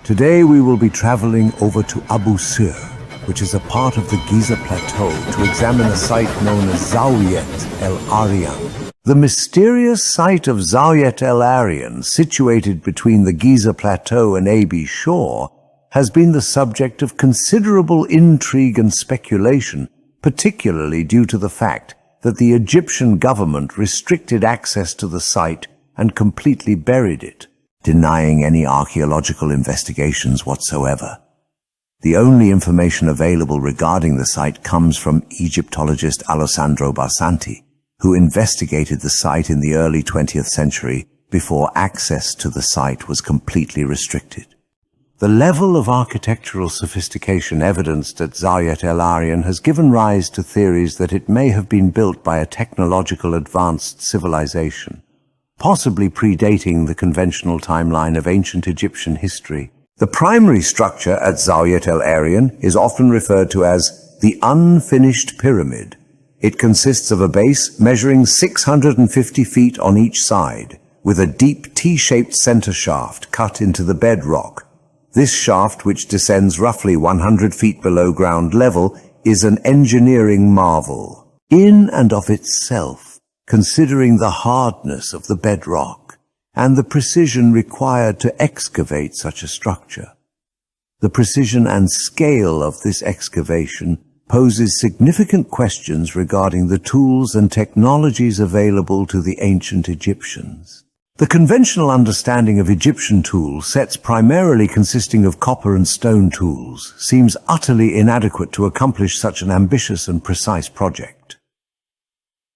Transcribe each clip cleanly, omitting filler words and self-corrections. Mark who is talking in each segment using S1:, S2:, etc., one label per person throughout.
S1: Today we will be traveling over to Abu Sir, which is a part of the Giza Plateau, to examine a site known as Zawyet El Aryan. The mysterious site of Zawyet El Aryan, situated between the Giza Plateau and Abi Shore, has been the subject of considerable intrigue and speculation, particularly due to the fact that the Egyptian government restricted access to the site and completely buried it, denying any archaeological investigations whatsoever. The only information available regarding the site comes from Egyptologist Alessandro Barsanti, who investigated the site in the early 20th century before access to the site was completely restricted. The level of architectural sophistication evidenced at Zawyet El Aryan has given rise to theories that it may have been built by a technological advanced civilization, possibly predating the conventional timeline of ancient Egyptian history. The primary structure at Zawyet El Aryan is often referred to as the unfinished pyramid. It consists of a base measuring 650 feet on each side, with a deep T-shaped center shaft cut into the bedrock. This shaft, which descends roughly 100 feet below ground level, is an engineering marvel in and of itself, considering the hardness of the bedrock and the precision required to excavate such a structure. The precision and scale of this excavation poses significant questions regarding the tools and technologies available to the ancient Egyptians. The conventional understanding of Egyptian tools, sets primarily consisting of copper and stone tools, seems utterly inadequate to accomplish such an ambitious and precise project.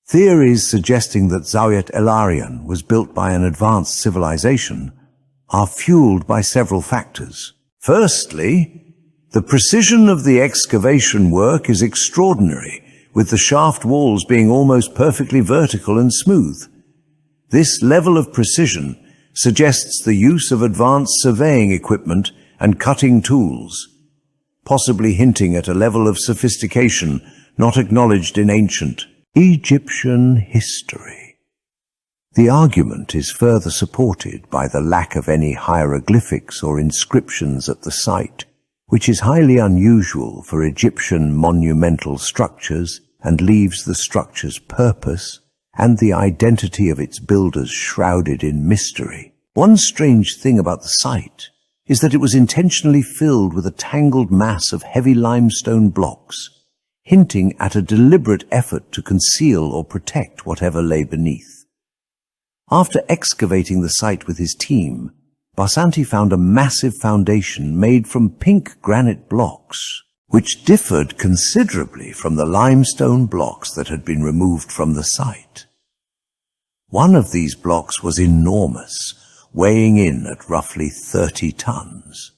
S1: Theories suggesting that Zawyet El Aryan was built by an advanced civilization are fueled by several factors. Firstly, the precision of the excavation work is extraordinary, with the shaft walls being almost perfectly vertical and smooth. This level of precision suggests the use of advanced surveying equipment and cutting tools, possibly hinting at a level of sophistication not acknowledged in ancient Egyptian history. The argument is further supported by the lack of any hieroglyphics or inscriptions at the site, which is highly unusual for Egyptian monumental structures and leaves the structure's purpose and the identity of its builders shrouded in mystery. One strange thing about the site is that it was intentionally filled with a tangled mass of heavy limestone blocks, hinting at a deliberate effort to conceal or protect whatever lay beneath. After excavating the site with his team, Barsanti found a massive foundation made from pink granite blocks, which differed considerably from the limestone blocks that had been removed from the site. One of these blocks was enormous, weighing in at roughly 30 tons.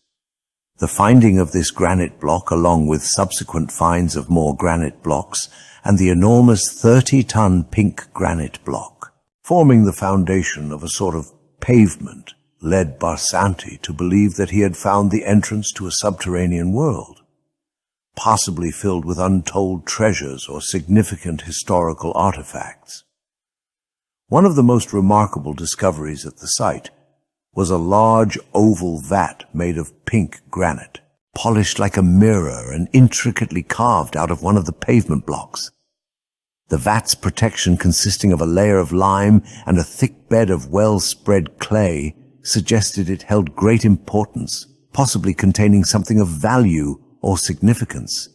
S1: The finding of this granite block, along with subsequent finds of more granite blocks, and the enormous 30-ton pink granite block, forming the foundation of a sort of pavement, led Barsanti to believe that he had found the entrance to a subterranean world, possibly filled with untold treasures or significant historical artifacts. One of the most remarkable discoveries at the site was a large oval vat made of pink granite, polished like a mirror and intricately carved out of one of the pavement blocks. The vat's protection, consisting of a layer of lime and a thick bed of well-spread clay, suggested it held great importance, possibly containing something of value or significance.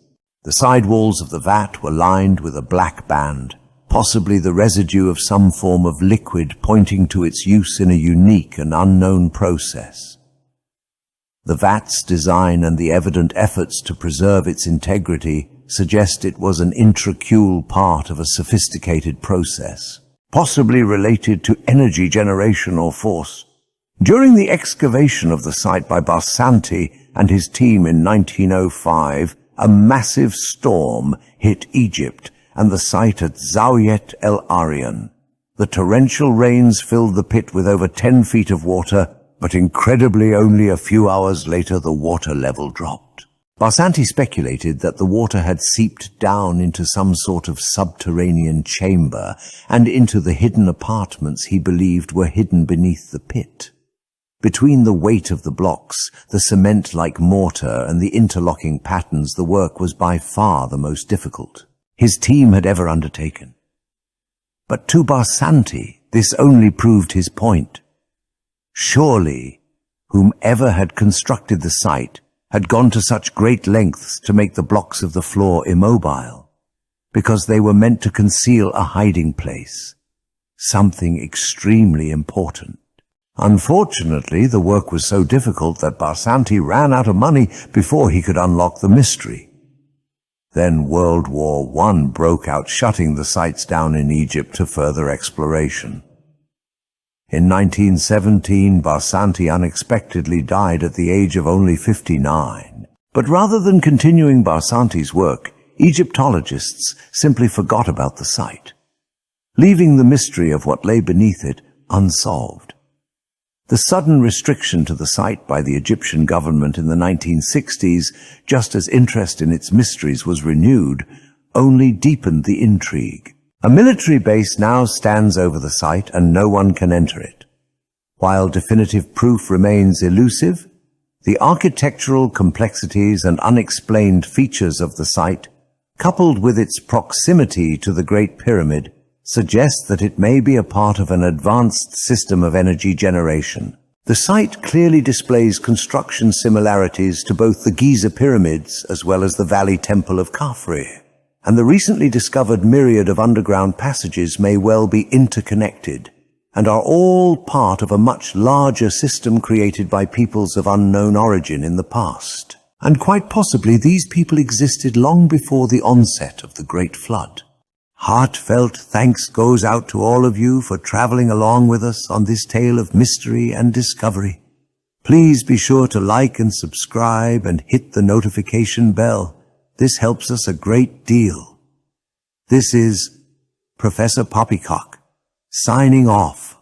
S1: The side walls of the vat were lined with a black band, possibly the residue of some form of liquid pointing to its use in a unique and unknown process. The vat's design and the evident efforts to preserve its integrity suggest it was an intracule part of a sophisticated process, possibly related to energy generation or force. During the excavation of the site by Barsanti and his team in 1905, a massive storm hit Egypt and the site at Zawyet El Aryan. The torrential rains filled the pit with over 10 feet of water, but incredibly only a few hours later the water level dropped. Barsanti speculated that the water had seeped down into some sort of subterranean chamber and into the hidden apartments he believed were hidden beneath the pit. Between the weight of the blocks, the cement-like mortar, and the interlocking patterns, the work was by far the most difficult his team had ever undertaken. But to Barsanti, this only proved his point. Surely, whomever had constructed the site had gone to such great lengths to make the blocks of the floor immobile, because they were meant to conceal a hiding place, something extremely important. Unfortunately, the work was so difficult that Barsanti ran out of money before he could unlock the mystery. Then World War I broke out, shutting the sites down in Egypt to further exploration. In 1917, Barsanti unexpectedly died at the age of only 59. But rather than continuing Barsanti's work, Egyptologists simply forgot about the site, leaving the mystery of what lay beneath it unsolved. The sudden restriction to the site by the Egyptian government in the 1960s, just as interest in its mysteries was renewed, only deepened the intrigue. A military base now stands over the site and no one can enter it. While definitive proof remains elusive, the architectural complexities and unexplained features of the site, coupled with its proximity to the Great Pyramid, suggest that it may be a part of an advanced system of energy generation. The site clearly displays construction similarities to both the Giza pyramids as well as the Valley Temple of Khafre, and the recently discovered myriad of underground passages may well be interconnected and are all part of a much larger system created by peoples of unknown origin in the past. And quite possibly these people existed long before the onset of the Great Flood. Heartfelt thanks goes out to all of you for traveling along with us on this tale of mystery and discovery. Please be sure to like and subscribe and hit the notification bell. This helps us a great deal. This is Professor Poppycock, signing off.